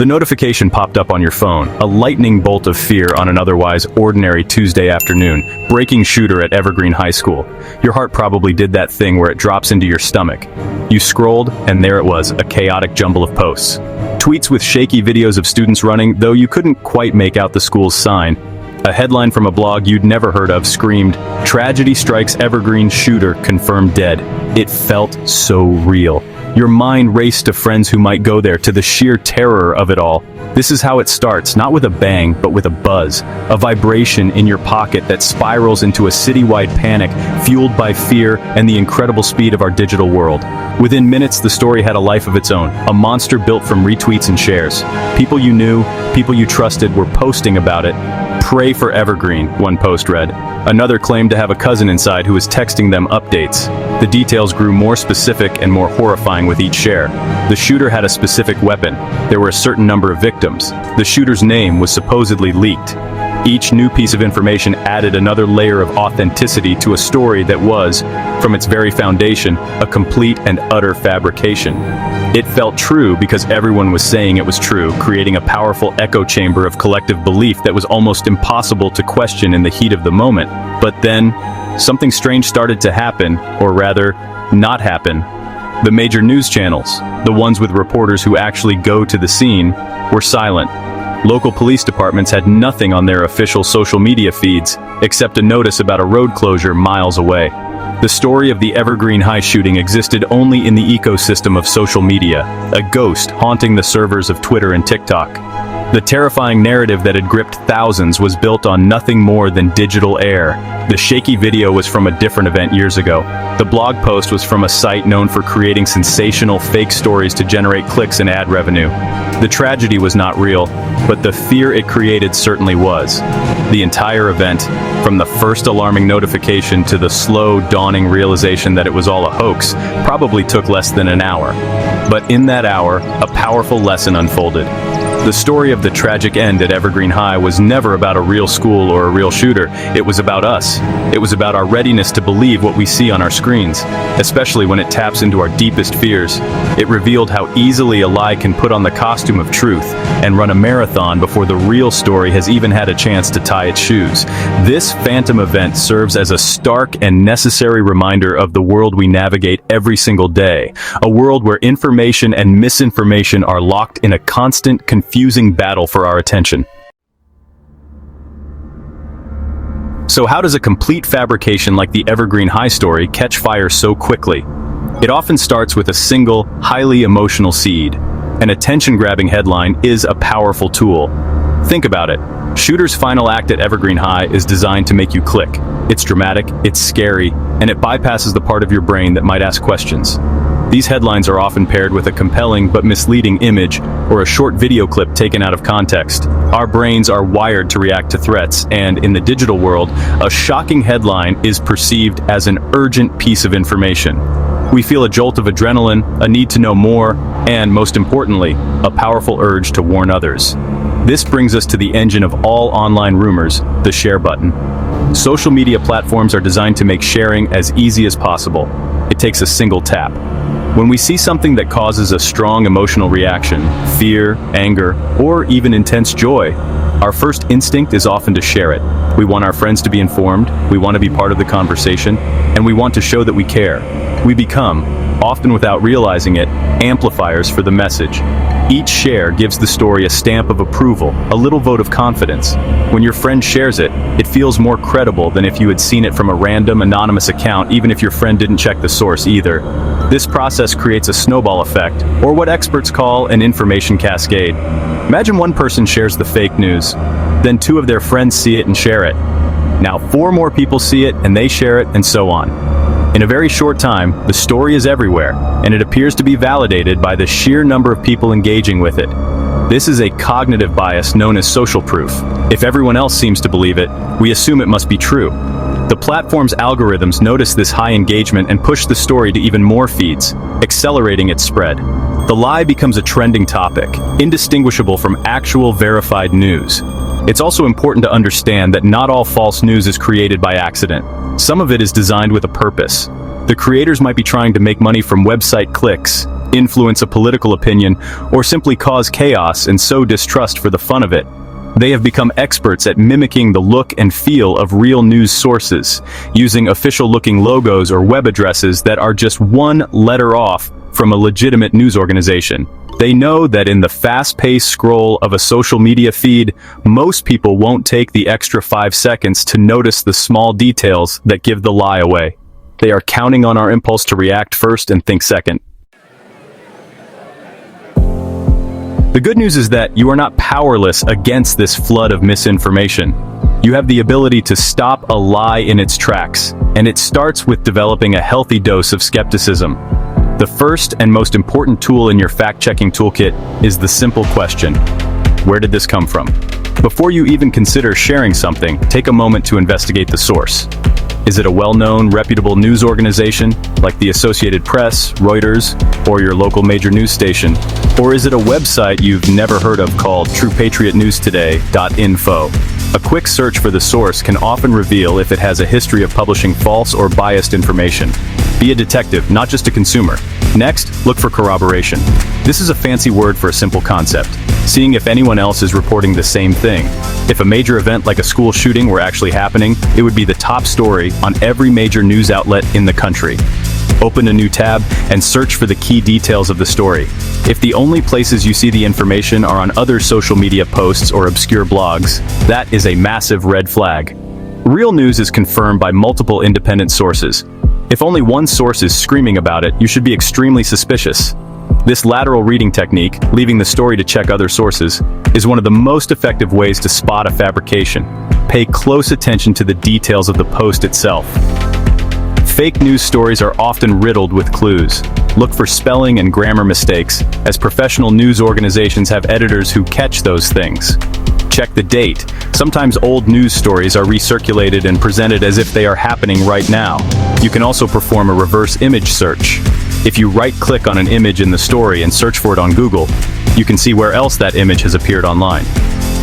The notification popped up on your phone, a lightning bolt of fear on an otherwise ordinary Tuesday afternoon. Breaking shooter at Evergreen High School. Your heart probably did that thing where it drops into your stomach. You scrolled, and there it was, a chaotic jumble of posts. Tweets with shaky videos of students running, though you couldn't quite make out the school's sign. A headline from a blog you'd never heard of screamed, "Tragedy strikes Evergreen shooter confirmed dead." It felt so real. Your mind raced to friends who might go there, to the sheer terror of it all. This is how it starts, not with a bang, but with a buzz, a vibration in your pocket that spirals into a citywide panic, fueled by fear and the incredible speed of our digital world. Within minutes, the story had a life of its own, a monster built from retweets and shares. People you knew, people you trusted were posting about it. "Pray for Evergreen," one post read. Another claimed to have a cousin inside who was texting them updates. The details grew more specific and more horrifying with each share. The shooter had a specific weapon. There were a certain number of victims. The shooter's name was supposedly leaked. Each new piece of information added another layer of authenticity to a story that was, from its very foundation, a complete and utter fabrication. It felt true because everyone was saying it was true, creating a powerful echo chamber of collective belief that was almost impossible to question in the heat of the moment. But then, something strange started to happen, or rather, not happen. The major news channels, the ones with reporters who actually go to the scene, were silent. Local police departments had nothing on their official social media feeds, except a notice about a road closure miles away. The story of the Evergreen High shooting existed only in the ecosystem of social media, a ghost haunting the servers of Twitter and TikTok. The terrifying narrative that had gripped thousands was built on nothing more than digital air. The shaky video was from a different event years ago. The blog post was from a site known for creating sensational fake stories to generate clicks and ad revenue. The tragedy was not real, but the fear it created certainly was. The entire event, from the first alarming notification to the slow dawning realization that it was all a hoax, probably took less than an hour. But in that hour, a powerful lesson unfolded. The story of the tragic end at Evergreen High was never about a real school or a real shooter. It was about us. It was about our readiness to believe what we see on our screens, especially when it taps into our deepest fears. It revealed how easily a lie can put on the costume of truth and run a marathon before the real story has even had a chance to tie its shoes. This phantom event serves as a stark and necessary reminder of the world we navigate every single day, a world where information and misinformation are locked in a constant, confusing battle for our attention. So how does a complete fabrication like the Evergreen High story catch fire so quickly? It often starts with a single, highly emotional seed. An attention-grabbing headline is a powerful tool. Think about it. Shooter's final act at Evergreen High is designed to make you click. It's dramatic, it's scary, and it bypasses the part of your brain that might ask questions. These headlines are often paired with a compelling but misleading image or a short video clip taken out of context. Our brains are wired to react to threats, and in the digital world, a shocking headline is perceived as an urgent piece of information. We feel a jolt of adrenaline, a need to know more, and most importantly, a powerful urge to warn others. This brings us to the engine of all online rumors, the share button. Social media platforms are designed to make sharing as easy as possible. It takes a single tap. When we see something that causes a strong emotional reaction, fear, anger, or even intense joy, our first instinct is often to share it. We want our friends to be informed, we want to be part of the conversation, and we want to show that we care. We become, often without realizing it, amplifiers for the message. Each share gives the story a stamp of approval, a little vote of confidence. When your friend shares it, it feels more credible than if you had seen it from a random, anonymous account, even if your friend didn't check the source either. This process creates a snowball effect, or what experts call an information cascade. Imagine one person shares the fake news, then 2 of their friends see it and share it. Now 4 more people see it and they share it, and so on. In a very short time, the story is everywhere, and it appears to be validated by the sheer number of people engaging with it. This is a cognitive bias known as social proof. If everyone else seems to believe it, we assume it must be true. The platform's algorithms notice this high engagement and push the story to even more feeds, accelerating its spread. The lie becomes a trending topic, indistinguishable from actual verified news. It's also important to understand that not all false news is created by accident. Some of it is designed with a purpose. The creators might be trying to make money from website clicks, influence a political opinion, or simply cause chaos and sow distrust for the fun of it. They have become experts at mimicking the look and feel of real news sources, using official-looking logos or web addresses that are just one letter off from a legitimate news organization. They know that in the fast-paced scroll of a social media feed, most people won't take the extra 5 seconds to notice the small details that give the lie away. They are counting on our impulse to react first and think second. The good news is that you are not powerless against this flood of misinformation. You have the ability to stop a lie in its tracks, and it starts with developing a healthy dose of skepticism. The first and most important tool in your fact-checking toolkit is the simple question: where did this come from? Before you even consider sharing something, take a moment to investigate the source. Is it a well-known, reputable news organization, like the Associated Press, Reuters, or your local major news station? Or is it a website you've never heard of called TruePatriotNewsToday.info? A quick search for the source can often reveal if it has a history of publishing false or biased information. Be a detective, not just a consumer. Next, look for corroboration. This is a fancy word for a simple concept: seeing if anyone else is reporting the same thing. If a major event like a school shooting were actually happening, it would be the top story on every major news outlet in the country. Open a new tab and search for the key details of the story. If the only places you see the information are on other social media posts or obscure blogs, that is a massive red flag. Real news is confirmed by multiple independent sources. If only one source is screaming about it, you should be extremely suspicious. This lateral reading technique, leaving the story to check other sources, is one of the most effective ways to spot a fabrication. Pay close attention to the details of the post itself. Fake news stories are often riddled with clues. Look for spelling and grammar mistakes, as professional news organizations have editors who catch those things. Check the date. Sometimes old news stories are recirculated and presented as if they are happening right now. You can also perform a reverse image search. If you right-click on an image in the story and search for it on Google, you can see where else that image has appeared online.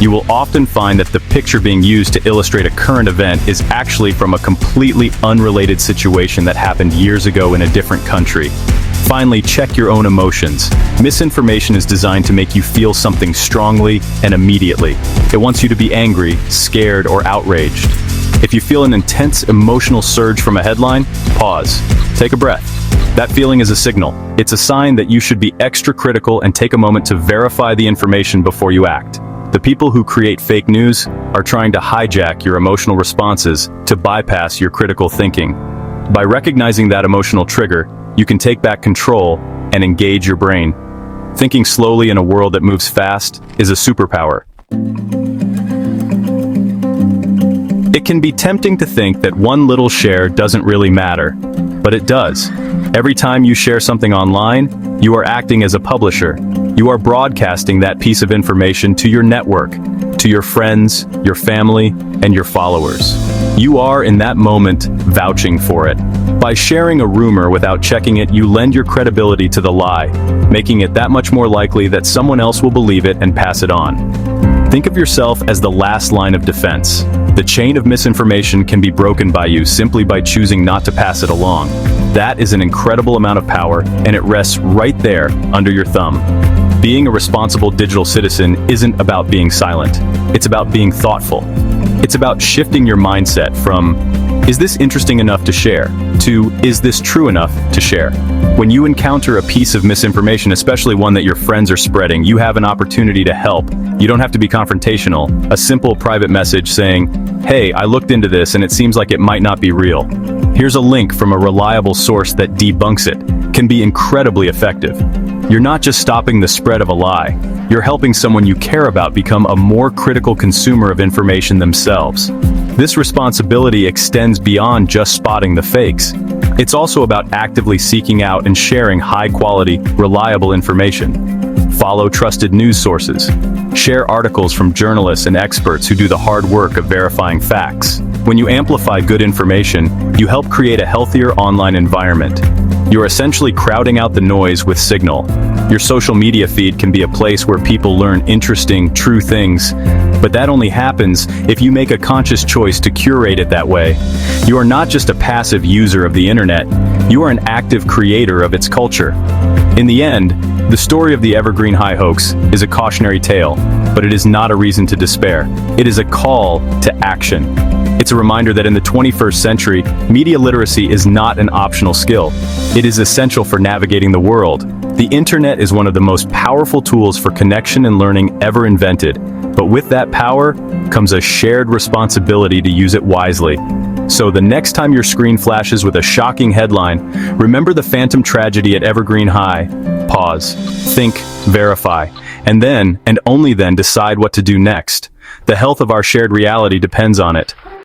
You will often find that the picture being used to illustrate a current event is actually from a completely unrelated situation that happened years ago in a different country. Finally, check your own emotions. Misinformation is designed to make you feel something strongly and immediately. It wants you to be angry, scared, or outraged. If you feel an intense emotional surge from a headline, pause. Take a breath. That feeling is a signal. It's a sign that you should be extra critical and take a moment to verify the information before you act. The people who create fake news are trying to hijack your emotional responses to bypass your critical thinking. By recognizing that emotional trigger, you can take back control and engage your brain. Thinking slowly in a world that moves fast is a superpower. It can be tempting to think that one little share doesn't really matter, but it does. Every time you share something online, you are acting as a publisher. You are broadcasting that piece of information to your network, to your friends, your family, and your followers. You are, in that moment, vouching for it. By sharing a rumor without checking it, you lend your credibility to the lie, making it that much more likely that someone else will believe it and pass it on. Think of yourself as the last line of defense. The chain of misinformation can be broken by you simply by choosing not to pass it along. That is an incredible amount of power, and it rests right there under your thumb. Being a responsible digital citizen isn't about being silent. It's about being thoughtful. It's about shifting your mindset from, is this interesting enough to share, to, is this true enough to share? When you encounter a piece of misinformation, especially one that your friends are spreading, you have an opportunity to help. You don't have to be confrontational. A simple private message saying, "Hey, I looked into this and it seems like it might not be real. Here's a link from a reliable source that debunks it," can be incredibly effective. You're not just stopping the spread of a lie. You're helping someone you care about become a more critical consumer of information themselves. This responsibility extends beyond just spotting the fakes. It's also about actively seeking out and sharing high-quality, reliable information. Follow trusted news sources. Share articles from journalists and experts who do the hard work of verifying facts. When you amplify good information, you help create a healthier online environment. You're essentially crowding out the noise with signal. Your social media feed can be a place where people learn interesting, true things, but that only happens if you make a conscious choice to curate it that way. You are not just a passive user of the internet, you are an active creator of its culture. In the end, the story of the Evergreen High hoax is a cautionary tale, but it is not a reason to despair. It is a call to action. It's a reminder that in the 21st century, media literacy is not an optional skill. It is essential for navigating the world. The internet is one of the most powerful tools for connection and learning ever invented, but with that power comes a shared responsibility to use it wisely. So the next time your screen flashes with a shocking headline, remember the phantom tragedy at Evergreen High. Pause, think, verify, and then, and only then, decide what to do next. The health of our shared reality depends on it.